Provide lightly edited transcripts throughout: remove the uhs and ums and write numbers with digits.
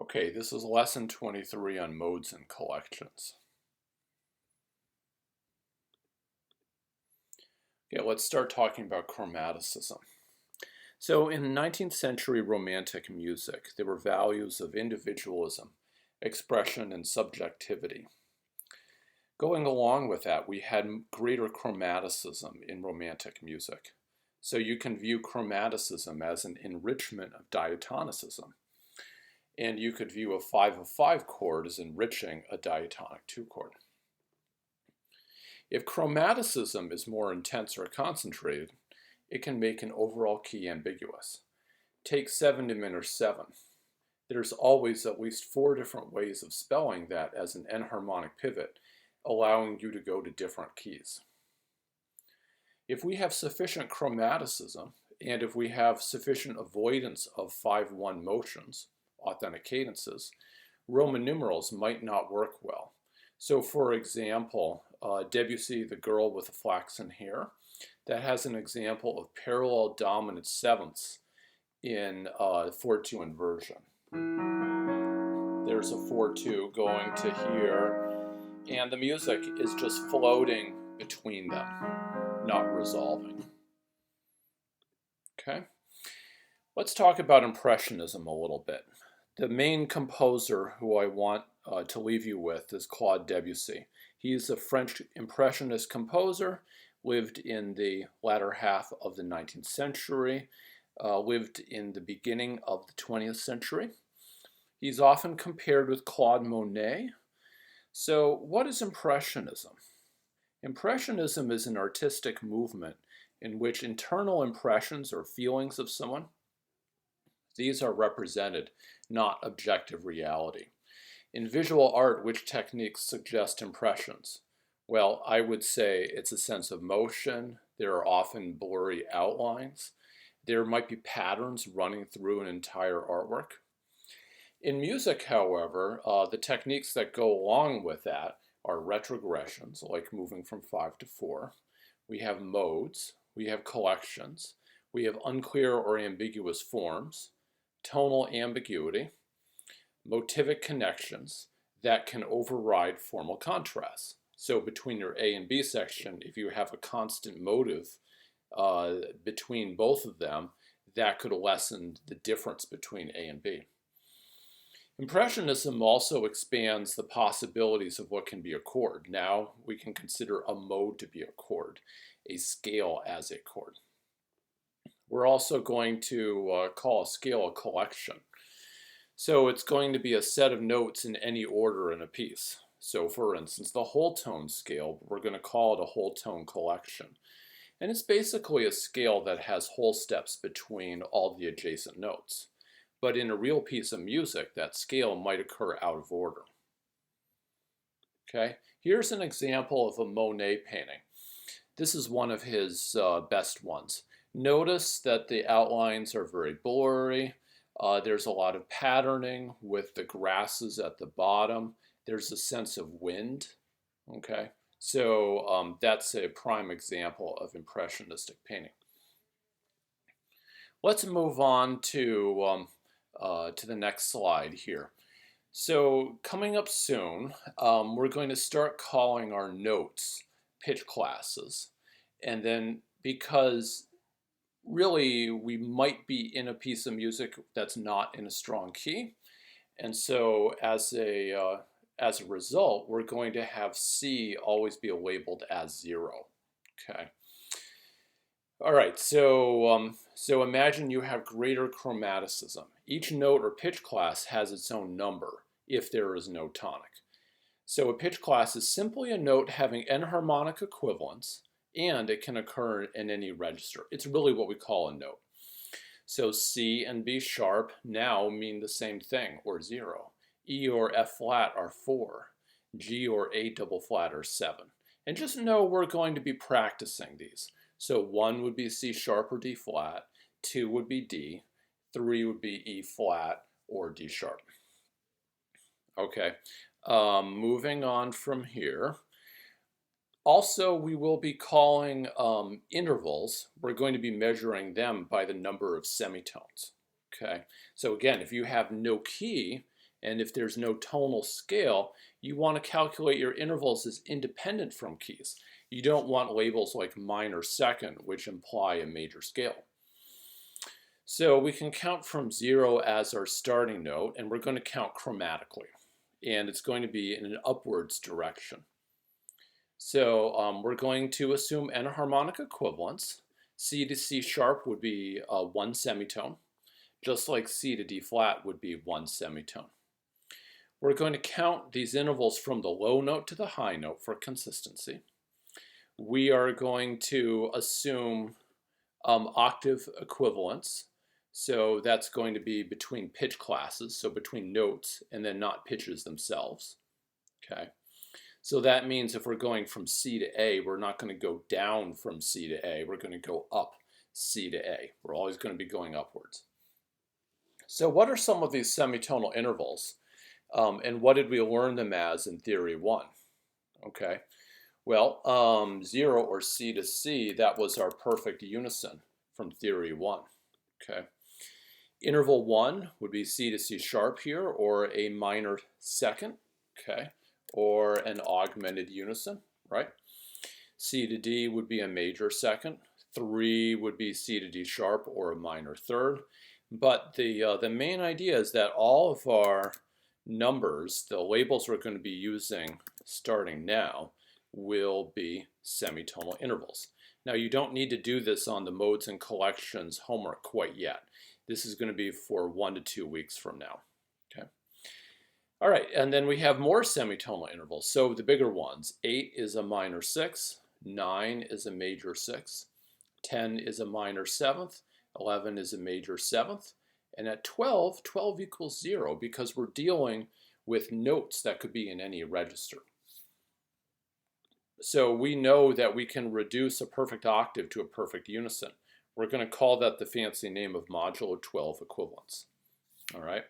Okay, this is lesson 23 on modes and collections. Okay, let's start talking about chromaticism. So in 19th century Romantic music, there were values of individualism, expression, and subjectivity. Going along with that, we had greater chromaticism in Romantic music. So you can view chromaticism as an enrichment of diatonicism. And you could view a 5 of 5 chord as enriching a diatonic 2 chord. If chromaticism is more intense or concentrated, it can make an overall key ambiguous. Take 7 diminished 7. There's always at least 4 different ways of spelling that as an enharmonic pivot, allowing you to go to different keys. If we have sufficient chromaticism, and if we have sufficient avoidance of 5-1 motions, authentic cadences, Roman numerals might not work well. So for example, Debussy, The Girl with the Flaxen Hair, that has an example of parallel dominant sevenths in 4-2 inversion. There's a 4-2 going to here, and the music is just floating between them, not resolving. Okay, let's talk about Impressionism a little bit. The main composer who I want to leave you with is Claude Debussy. He's a French Impressionist composer, lived in the latter half of the 19th century, lived in the beginning of the 20th century. He's often compared with Claude Monet. So what is Impressionism? Impressionism is an artistic movement in which internal impressions or feelings of someone, these are represented, not objective reality. In visual art, which techniques suggest impressions? Well, I would say it's a sense of motion. There are often blurry outlines. There might be patterns running through an entire artwork. In music, however, the techniques that go along with that are retrogressions, like moving from 5 to 4. We have modes, we have collections, we have unclear or ambiguous forms, tonal ambiguity, motivic connections that can override formal contrasts. So between your A and B section, if you have a constant motive between both of them, that could lessen the difference between A and B. Impressionism also expands the possibilities of what can be a chord. Now we can consider a mode to be a chord, a scale as a chord. We're also going to call a scale a collection. So it's going to be a set of notes in any order in a piece. So for instance, the whole tone scale, we're going to call it a whole tone collection. And it's basically a scale that has whole steps between all the adjacent notes. But in a real piece of music, that scale might occur out of order. Okay, here's an example of a Monet painting. This is one of his best ones. Notice that the outlines are very blurry. There's a lot of patterning with the grasses at the bottom. There's a sense of wind. Okay, so that's a prime example of impressionistic painting. Let's move on to the next slide here. So coming up soon, we're going to start calling our notes pitch classes. And then because really we might be in a piece of music that's not in a strong key, and so as a result, we're going to have C always be labeled as 0. Okay. All right, so imagine you have greater chromaticism. Each note or pitch class has its own number if there is no tonic. So a pitch class is simply a note having enharmonic equivalents, and it can occur in any register. It's really what we call a note. So C and B sharp now mean the same thing, or 0. E or F flat are 4. G or A double flat are 7. And just know we're going to be practicing these. So 1 would be C sharp or D flat, 2 would be D, 3 would be E flat or D sharp. Okay, moving on from here. Also, we will be calling intervals. We're going to be measuring them by the number of semitones. Okay, so again, if you have no key And if there's no tonal scale, you want to calculate your intervals as independent from keys. You don't want labels like minor second, which imply a major scale. So we can count from 0 as our starting note, and we're going to count chromatically. And it's going to be in an upwards direction. So we're going to assume enharmonic equivalence. C to C sharp would be 1 semitone, just like C to D flat would be 1 semitone. We're going to count these intervals from the low note to the high note for consistency. We are going to assume octave equivalence. So that's going to be between pitch classes, so between notes and then not pitches themselves. Okay. So that means if we're going from C to A, we're not going to go down from C to A. We're going to go up C to A. We're always going to be going upwards. So what are some of these semitonal intervals? And what did we learn them as in Theory 1? Okay. Well, 0 or C to C, that was our perfect unison from Theory 1. Okay. Interval 1 would be C to C sharp here, or a minor second. Okay. Or an augmented unison, right? C to D would be a major second. 3 would be C to D sharp or a minor third. But the main idea is that all of our numbers, the labels we're going to be using starting now, will be semitonal intervals. Now you don't need to do this on the modes and collections homework quite yet. This is going to be for 1 to 2 weeks from now. Okay. All right, and then we have more semitonal intervals. So the bigger ones, 8 is a minor 6, 9 is a major 6, 10 is a minor 7th, 11 is a major 7th, and at 12, 12 equals 0 because we're dealing with notes that could be in any register. So we know that we can reduce a perfect octave to a perfect unison. We're going to call that the fancy name of modulo 12 equivalence. All right.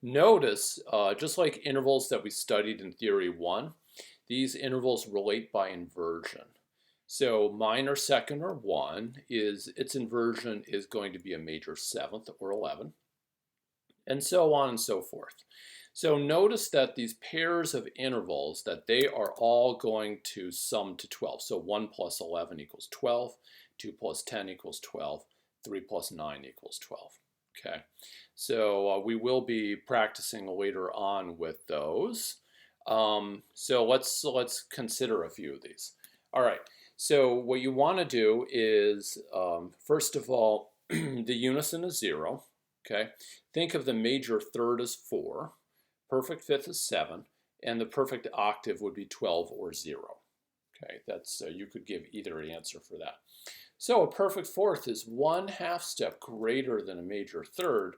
Notice, just like intervals that we studied in Theory 1, these intervals relate by inversion. So minor second or 1 its inversion is going to be a major 7th or 11, and so on and so forth. So notice that these pairs of intervals, that they are all going to sum to 12. So 1 plus 11 equals 12, 2 plus 10 equals 12, 3 plus 9 equals 12. Okay, so we will be practicing later on with those. So let's consider a few of these. All right, so what you want to do is, first of all, the unison is 0. Okay, think of the major third as 4, perfect fifth is 7, and the perfect octave would be 12 or 0. Okay, that's you could give either answer for that. So a perfect fourth is 1 half step greater than a major third,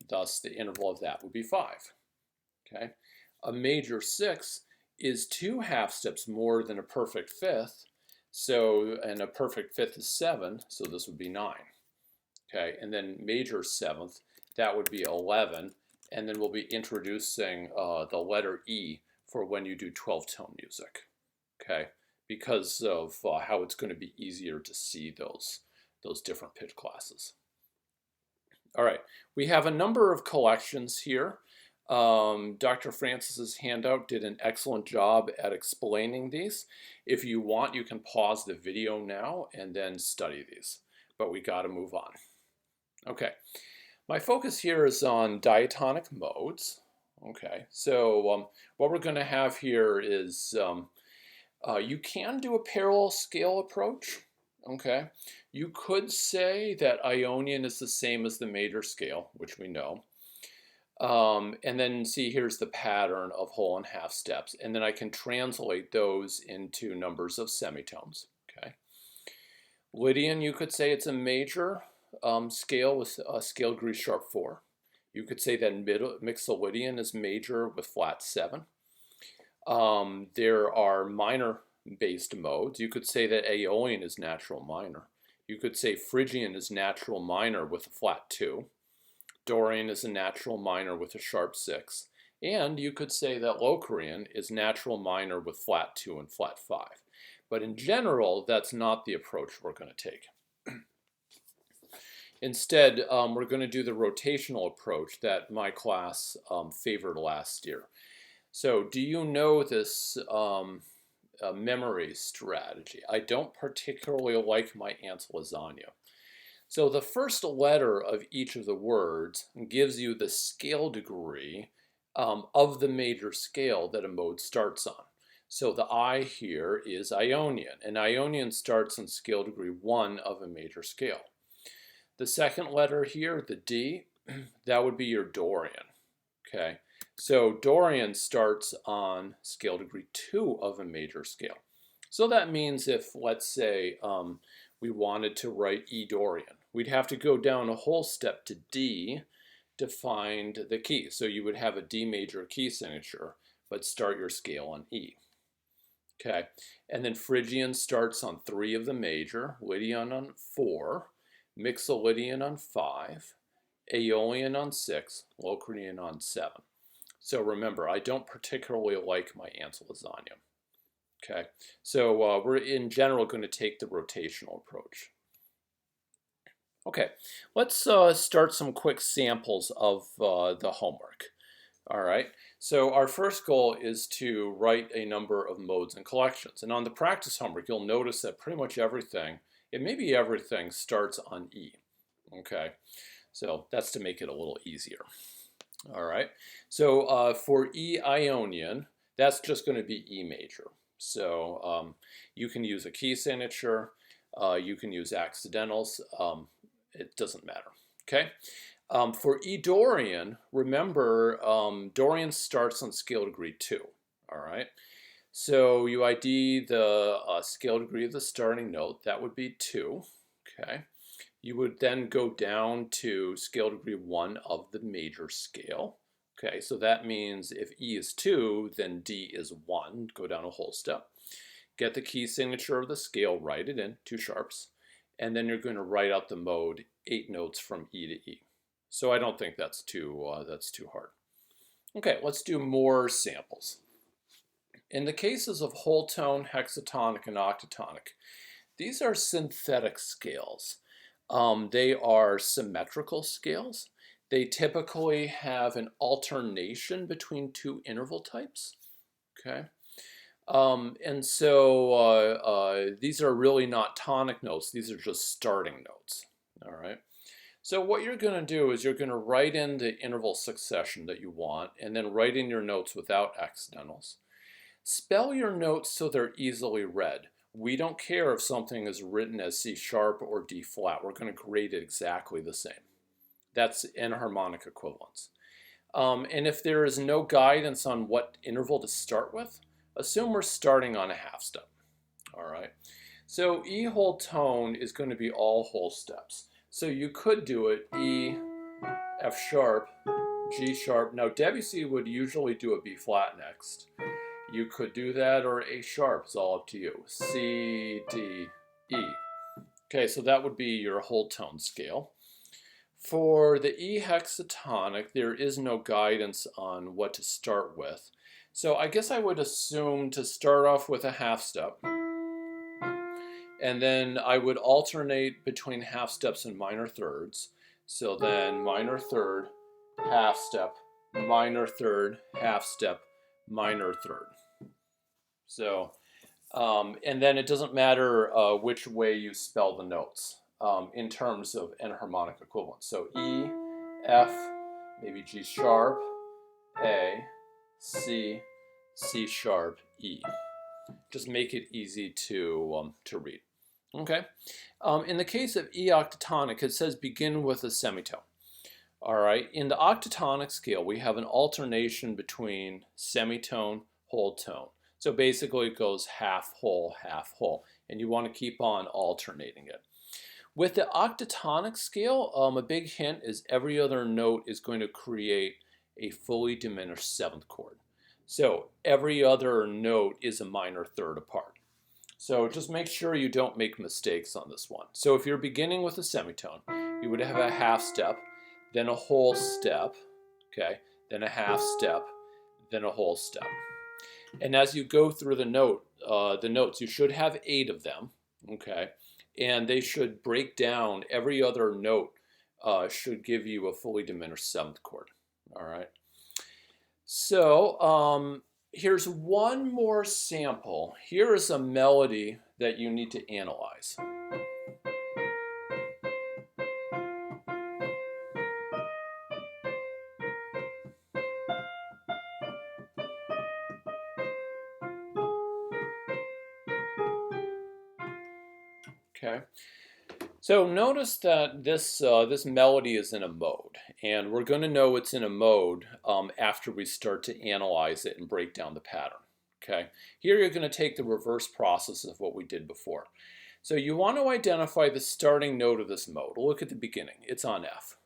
thus the interval of that would be 5. Okay, a major 6 is 2 half steps more than a perfect fifth, and a perfect fifth is 7, so this would be 9. Okay, and then major 7th, that would be 11, and then we'll be introducing the letter E for when you do 12-tone music. Okay, because of how it's going to be easier to see those different pitch classes. All right, we have a number of collections here. Dr. Francis's handout did an excellent job at explaining these. If you want, you can pause the video now and then study these, but we got to move on. Okay, my focus here is on diatonic modes. Okay, so what we're going to have here is you can do a parallel scale approach. Okay, you could say that Ionian is the same as the major scale, which we know. And then see, here's the pattern of whole and half steps, and then I can translate those into numbers of semitones. Okay, Lydian, you could say it's a major scale with a scale degree sharp 4. You could say that Mixolydian is major with flat 7. There are minor based modes. You could say that Aeolian is natural minor. You could say Phrygian is natural minor with a flat 2. Dorian is a natural minor with a sharp 6. And you could say that Locrian is natural minor with flat 2 and flat 5. But in general, that's not the approach we're going to take. Instead, we're going to do the rotational approach that my class favored last year. So do you know this memory strategy? I don't particularly like my aunt's lasagna. So the first letter of each of the words gives you the scale degree of the major scale that a mode starts on. So the I here is Ionian, and Ionian starts on scale degree 1 of a major scale. The second letter here, the D, that would be your Dorian. Okay, so Dorian starts on scale degree 2 of a major scale. So that means if, let's say, we wanted to write E Dorian, we'd have to go down a whole step to D to find the key. So you would have a D major key signature, but start your scale on E. Okay, and then Phrygian starts on 3 of the major, Lydian on 4, Mixolydian on 5, Aeolian on 6, Locrian on 7. So remember, I don't particularly like my aunt's lasagna. Okay, so we're in general going to take the rotational approach. Okay, let's start some quick samples of the homework. All right, so our first goal is to write a number of modes and collections. And on the practice homework, you'll notice that pretty much everything, it may be everything, starts on E. Okay, so that's to make it a little easier. All right, so for E Ionian, that's just going to be E major. So you can use a key signature, you can use accidentals, it doesn't matter. Okay, for E Dorian, remember Dorian starts on scale degree 2. All right, so you ID the scale degree of the starting note, that would be 2. Okay. You would then go down to scale degree 1 of the major scale. Okay, so that means if E is 2, then D is 1. Go down a whole step. Get the key signature of the scale, write it in, 2 sharps, and then you're going to write out the mode 8 notes from E to E. So I don't think that's too hard. Okay, let's do more samples. In the cases of whole tone, hexatonic, and octatonic, these are synthetic scales. They are symmetrical scales. They typically have an alternation between 2 interval types. Okay, and so these are really not tonic notes. These are just starting notes. All right. So what you're going to do is you're going to write in the interval succession that you want, and then write in your notes without accidentals. Spell your notes so they're easily read. We don't care if something is written as C sharp or D flat. We're going to grade it exactly the same. That's enharmonic equivalence. And if there is no guidance on what interval to start with, assume we're starting on a half step. All right. So E whole tone is going to be all whole steps. So you could do it E, F sharp, G sharp. Now Debussy would usually do a B flat next. You could do that, or A sharp, it's all up to you. C, D, E. Okay, so that would be your whole tone scale. For the E hexatonic, there is no guidance on what to start with. So I guess I would assume to start off with a half step. And then I would alternate between half steps and minor thirds. So then minor third, half step, minor third, half step, minor third. So, and then it doesn't matter which way you spell the notes in terms of enharmonic equivalence. So E, F, maybe G sharp, A, C, C sharp, E. Just make it easy to read. Okay. In the case of E octatonic, it says begin with a semitone. All right. In the octatonic scale, we have an alternation between semitone, whole tone. So basically it goes half whole, and you want to keep on alternating it. With the octatonic scale, a big hint is every other note is going to create a fully diminished 7th chord. So every other note is a minor third apart. So just make sure you don't make mistakes on this one. So if you're beginning with a semitone, you would have a half step, then a whole step, okay, then a half step, then a whole step. And as you go through the notes, you should have 8 of them, okay? And they should break down every other note should give you a fully diminished seventh chord. All right. So here's one more sample. Here is a melody that you need to analyze. Okay. So notice that this melody is in a mode, and we're going to know it's in a mode after we start to analyze it and break down the pattern. Okay. Here you're going to take the reverse process of what we did before. So you want to identify the starting note of this mode. Look at the beginning, it's on F.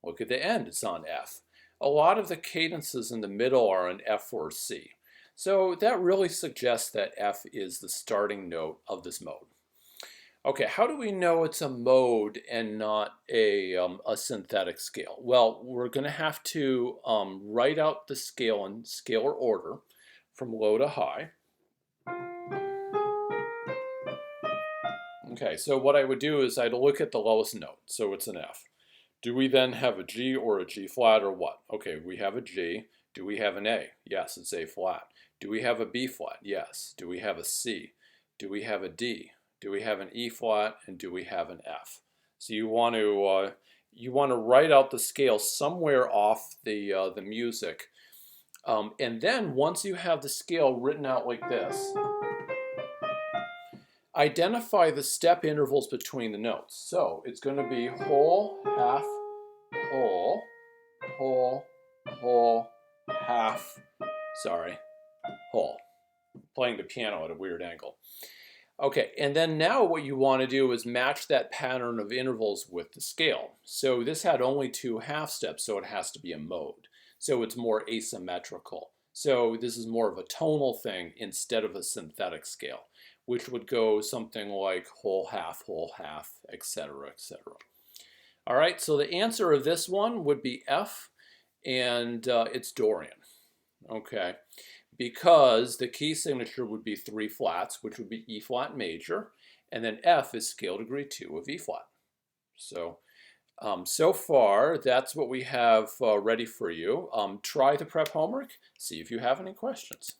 Look at the end, it's on F. A lot of the cadences in the middle are on F or C. So that really suggests that F is the starting note of this mode. Okay, how do we know it's a mode and not a synthetic scale? Well, we're going to have to write out the scale in scalar order from low to high. Okay, so what I would do is I'd look at the lowest note, so it's an F. Do we then have a G or a G flat or what? Okay, we have a G. Do we have an A? Yes, it's A flat. Do we have a B flat? Yes. Do we have a C? Do we have a D? Do we have an E flat? And do we have an F? So you want to write out the scale somewhere off the music, and then once you have the scale written out like this, identify the step intervals between the notes. So it's going to be whole, half, whole, whole, whole, half, sorry, whole. Playing the piano at a weird angle. Okay, and then now what you want to do is match that pattern of intervals with the scale. So this had only 2 half steps, so it has to be a mode. So it's more asymmetrical. So this is more of a tonal thing instead of a synthetic scale, which would go something like whole, half, etc., etc. All right, so the answer of this one would be F, and it's Dorian. Okay, because the key signature would be 3 flats, which would be E flat major, and then F is scale degree 2 of E flat. So, so far, that's what we have ready for you. Try the prep homework, see if you have any questions.